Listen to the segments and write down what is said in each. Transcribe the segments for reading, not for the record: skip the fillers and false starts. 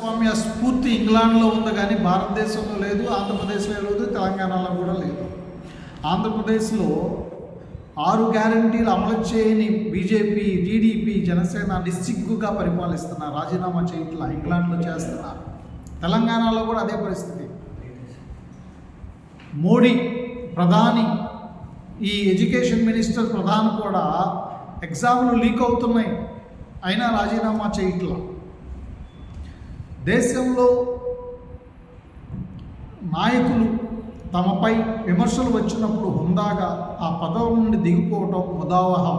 ప్రజాస్వామ్య స్ఫూర్తి ఇంగ్లాండ్లో ఉంది కానీ భారతదేశంలో లేదు, ఆంధ్రప్రదేశ్లో లేదు, తెలంగాణలో కూడా లేదు. ఆంధ్రప్రదేశ్లో 6 గ్యారంటీలు అమలు చేయని బీజేపీ, టీడీపీ, జనసేన నిస్సిగ్గుగా పరిపాలిస్తున్నారు, రాజీనామా చేయట్లా, ఇంగ్లాండ్లో చేస్తున్నారు. తెలంగాణలో కూడా అదే పరిస్థితి. మోడీ ప్రధాని, ఈ ఎడ్యుకేషన్ మినిస్టర్ ప్రధాని కూడా ఎగ్జామ్లు లీక్ అవుతున్నాయి, అయినా రాజీనామా చేయట్లా. దేశంలో నాయకులు తమపై విమర్శలు వచ్చినప్పుడు హుందాగా ఆ పదవి నుండి దిగిపోవటం ముదావహం.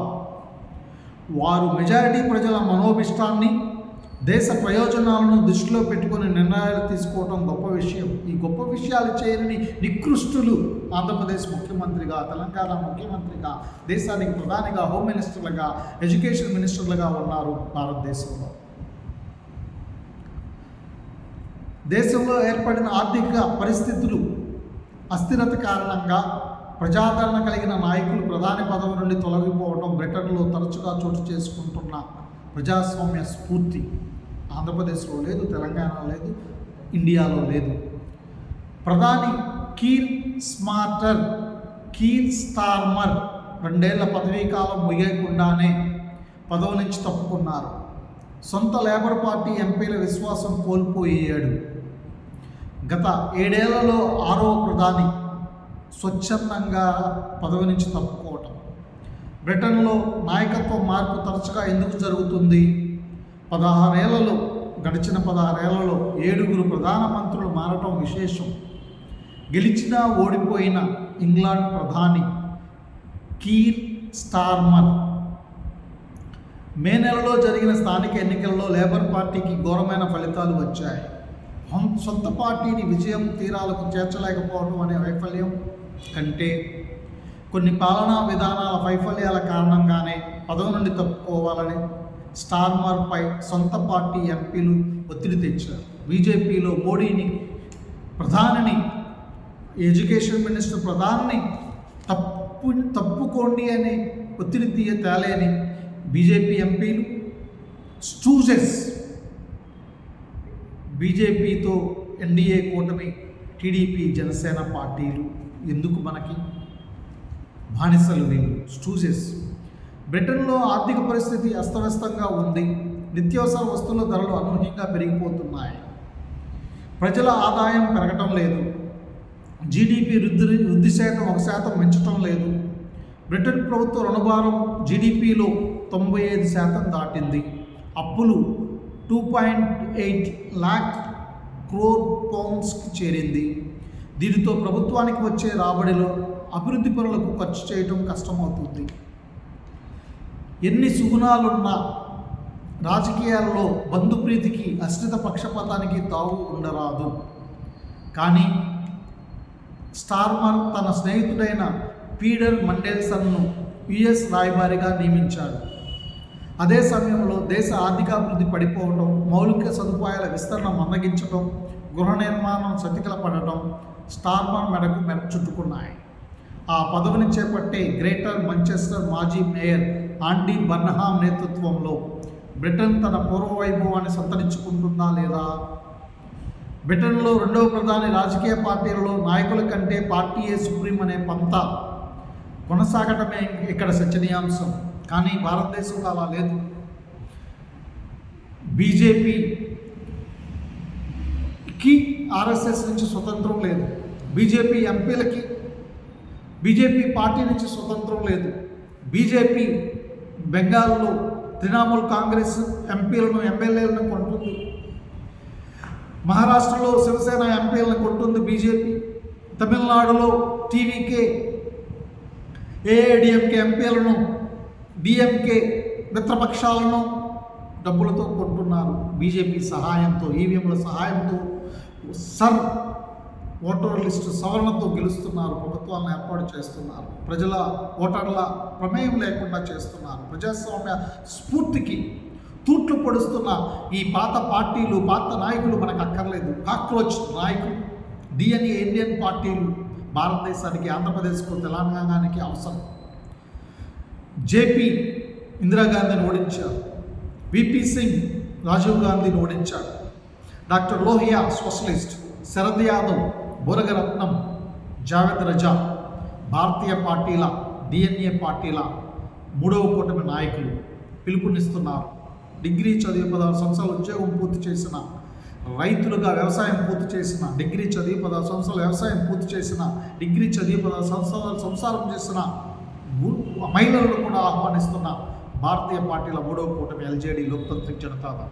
వారు మెజారిటీ ప్రజల మనోభిష్టాన్ని, దేశ ప్రయోజనాలను దృష్టిలో పెట్టుకుని నిర్ణయాలు తీసుకోవటం గొప్ప విషయం. ఈ గొప్ప విషయాలు చేయని నికృష్టులు ఆంధ్రప్రదేశ్ ముఖ్యమంత్రిగా, తెలంగాణ ముఖ్యమంత్రిగా, దేశానికి ప్రధానిగా, హోమ్ మినిస్టర్లుగా, ఎడ్యుకేషన్ మినిస్టర్లుగా ఉన్నారు భారతదేశంలో. దేశంలో ఏర్పడిన ఆర్థిక పరిస్థితులు అస్థిరత కారణంగా ప్రజాదరణ కలిగిన నాయకులు ప్రధాని పదవి నుండి తొలగిపోవడం బ్రిటన్లో తరచుగా చోటు చేసుకుంటున్న ప్రజాస్వామ్య స్ఫూర్తి ఆంధ్రప్రదేశ్లో లేదు, తెలంగాణలో లేదు, ఇండియాలో లేదు. ప్రధాని కీర్ స్టార్మర్ 2 ఏళ్ల పదవీ కాలం ముగియకుండానే పదవి నుంచి తప్పుకున్నారు. సొంత లేబర్ పార్టీ ఎంపీల విశ్వాసం కోల్పోయాడు. గత 7 ఏళ్లలో 6వ ప్రధాని స్వచ్ఛందంగా పదవి నుంచి తప్పుకోవటం. బ్రిటన్లో నాయకత్వ మార్పు తరచుగా ఎందుకు జరుగుతుంది? గడిచిన 16 ఏళ్లలో 7 ప్రధానమంత్రులు మారటం విశేషం. గెలిచినా ఓడిపోయిన ఇంగ్లాండ్ ప్రధాని కీర్ స్టార్మర్ మే నెలలో జరిగిన స్థానిక ఎన్నికల్లో లేబర్ పార్టీకి ఘోరమైన ఫలితాలు వచ్చాయి. సొంత పార్టీని విజయం తీరాలకు చేర్చలేకపోవడం అనే వైఫల్యం కంటే కొన్ని పాలనా విధానాల వైఫల్యాల కారణంగానే పదవి నుండి తప్పుకోవాలని స్టార్మర్పై సొంత పార్టీ ఎంపీలు ఒత్తిడి తెచ్చారు. బీజేపీలో మోడీని ప్రధానిని, ఎడ్యుకేషన్ మినిస్టర్ ప్రధానిని తప్పుకోండి అని ఒత్తిడి తేలేని బీజేపీ ఎంపీలు స్టూజెస్ బీజేపీతో ఎన్డీఏ కూటమి, టీడీపీ, జనసేన పార్టీలు ఎందుకు మనకి బానిసలు? వీళ్ళు స్టూజెస్. బ్రిటన్లో ఆర్థిక పరిస్థితి అస్తవ్యస్తంగా ఉంది. నిత్యావసర వస్తువుల ధరలు అనూహ్యంగా పెరిగిపోతున్నాయి. ప్రజల ఆదాయం పెరగటం లేదు. జీడీపీ వృద్ధి శాతం 1% పెంచటం లేదు. బ్రిటన్ ప్రభుత్వ రుణభారం జీడీపీలో 95% దాటింది. అప్పులు 2.8 lakh crore పౌండ్స్కి చేరింది. దీనితో ప్రభుత్వానికి వచ్చే రాబడిలో అభివృద్ధి పనులకు ఖర్చు చేయడం కష్టమవుతుంది. ఎన్ని సుగుణాలున్నా రాజకీయాల్లో బంధుప్రీతికి, అశ్రిత పక్షపాతానికి తావు ఉండరాదు. కానీ స్టార్మర్ తన స్నేహితుడైన పీటర్ మండెల్సన్ను యుఎస్ రాయబారిగా నియమించాడు. అదే సమయంలో దేశ ఆర్థికాభివృద్ధి పడిపోవడం, మౌలిక సదుపాయాల విస్తరణ మందగించడం, గృహ నిర్మాణం చతికిల పడటం స్టార్మర్ మెడకు చుట్టుకున్నాయి. ఆ పదవిని చేపట్టే గ్రేటర్ మాంచెస్టర్ మాజీ మేయర్ ఆండీ బర్న్హామ్ నేతృత్వంలో బ్రిటన్ తన పూర్వ వైభవాన్ని సంతరించుకుంటుందా లేదా? బ్రిటన్లో 2వ ప్రధాని రాజకీయ పార్టీలలో నాయకుల కంటే పార్టీయే సుప్రీం అనే పంతా కొనసాగటమే ఇక్కడ చర్చనీయాంశం. కానీ భారతదేశంలో అలా లేదు. బీజేపీకి ఆర్ఎస్ఎస్ నుంచి స్వతంత్రం లేదు. బీజేపీ ఎంపీలకి బీజేపీ పార్టీ నుంచి స్వతంత్రం లేదు. బీజేపీ బెంగాల్లో తృణమూల్ కాంగ్రెస్ ఎంపీలను, ఎమ్మెల్యేలను కొంటుంది. మహారాష్ట్రలో శివసేన ఎంపీలను కొంటుంది బీజేపీ. తమిళనాడులో టీవీకే, ఏఐడిఎంకే ఎంపీలను, డిఎంకే మిత్రపక్షాలను డబ్బులతో కొంటున్నారు. బీజేపీ సహాయంతో, ఈవీఎంల సహాయంతో, ఓటర్ లిస్టు సవరణతో గెలుస్తున్నారు. ప్రభుత్వాలను ఏర్పాటు చేస్తున్నారు. ప్రజల ఓటర్ల ప్రమేయం లేకుండా చేస్తున్నారు. ప్రజాస్వామ్య స్ఫూర్తికి తూట్లు పొడుస్తున్న ఈ పాత పార్టీలు, పాత నాయకులు మనకు అక్కర్లేదు. కాక్రోచ్ నాయకులు, డిఎన్ఏ ఇండియన్ పార్టీలు భారతదేశానికి, ఆంధ్రప్రదేశ్కు, తెలంగాణకి అవసరం. జేపీ ఇందిరాగాంధీని ఓడించారు. విపి సింగ్ రాజీవ్ గాంధీని ఓడించాడు. డాక్టర్ లోహియా సోషలిస్ట్, శరద్ యాదవ్, బోరగరత్నం, జావేద్ రజా భారతీయ పార్టీల డిఎన్ఏ పార్టీల మూడవ కూటమి నాయకులు పిలుపునిస్తున్నారు. డిగ్రీ చదివి 16 సంవత్సరాలు ఉద్యోగం పూర్తి చేసిన రైతులుగా వ్యవసాయం పూర్తి చేసిన, డిగ్రీ చదివి 16 సంవత్సరాలు వ్యవసాయం పూర్తి చేసిన, డిగ్రీ చదివి 16 సంవత్సరాలు సంసారం చేసిన మహిళలను కూడా ఆహ్వానిస్తున్న భారతీయ పార్టీల మూడవ కూటమి ఎల్జేడీ లోక్తాంత్రిక్ జనతా దళ్.